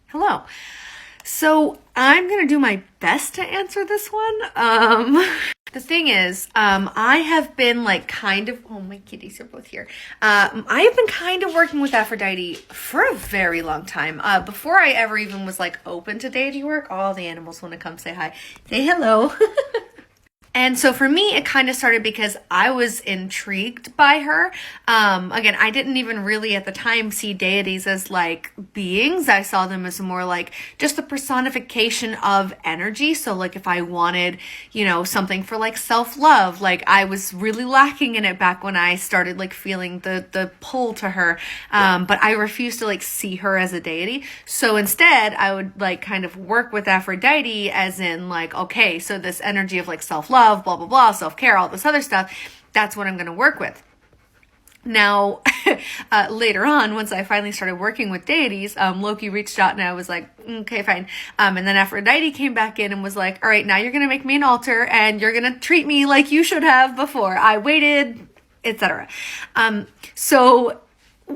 Hello. So I'm gonna do my best to answer this one. The thing is, I have been like oh, my kitties are both here. I have been kind of working with Aphrodite for a very long time. Before I ever even was like open to deity work, all the animals want to come say hi, say hello. And so for me, it kind of started because I was intrigued by her. Again, I didn't even really at the time see deities as like beings. I saw them as more like just the personification of energy. So like if I wanted, something for like self-love, like I was really lacking in it back when I started like feeling the pull to her. But I refused to like see her as a deity. So instead I would like kind of work with Aphrodite as in like, okay, so this energy of like self-love, blah, blah, blah, self-care, all this other stuff, that's what I'm going to work with. Now, later on, once I finally started working with deities, Loki reached out and I was like, okay, fine. And then Aphrodite came back in and was like, all right, now you're going to make me an altar and you're going to treat me like you should have before I waited, etc. So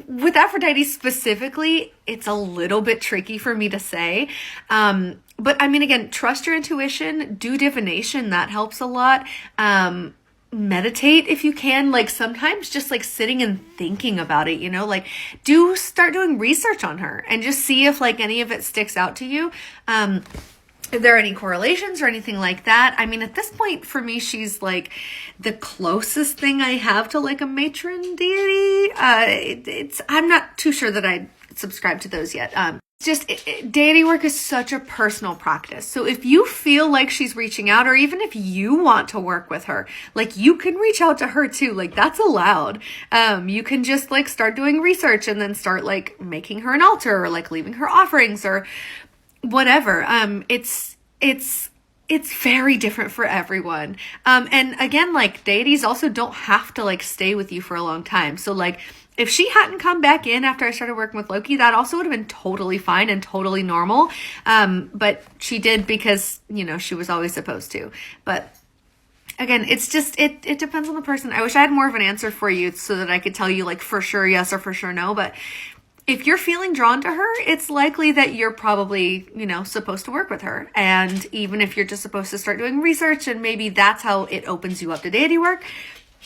with Aphrodite specifically, it's a little bit tricky for me to say. But I mean, again, trust your intuition, do divination. That helps a lot. Meditate if you can, like sometimes just like sitting and thinking about it, like start doing research on her and just see if like any of it sticks out to you. If there are any correlations or anything like that. I mean, at this point for me, she's like the closest thing I have to like a matron deity. I'm not too sure that I subscribe to those yet. Deity work is such a personal practice. So if you feel like she's reaching out, or even if you want to work with her, like you can reach out to her too. Like that's allowed. You can just like start doing research and then start like making her an altar or like leaving her offerings or whatever. It's very different for everyone. And again, like deities also don't have to like stay with you for a long time. So like if she hadn't come back in after I started working with Loki, that also would have been totally fine and totally normal. But she did because, she was always supposed to. But again, it's just, it depends on the person. I wish I had more of an answer for you so that I could tell you like for sure yes or for sure no. But if you're feeling drawn to her, it's likely that you're probably, supposed to work with her. And even if you're just supposed to start doing research and maybe that's how it opens you up to deity work,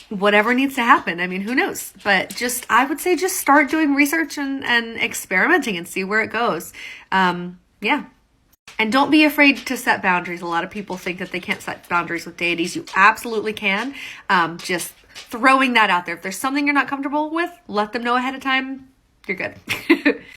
whatever needs to happen. I mean, who knows? But I would say just start doing research and experimenting and see where it goes. Yeah. And don't be afraid to set boundaries. A lot of people think that they can't set boundaries with deities. You absolutely can. Just throwing that out there. If there's something you're not comfortable with, let them know ahead of time. You're good.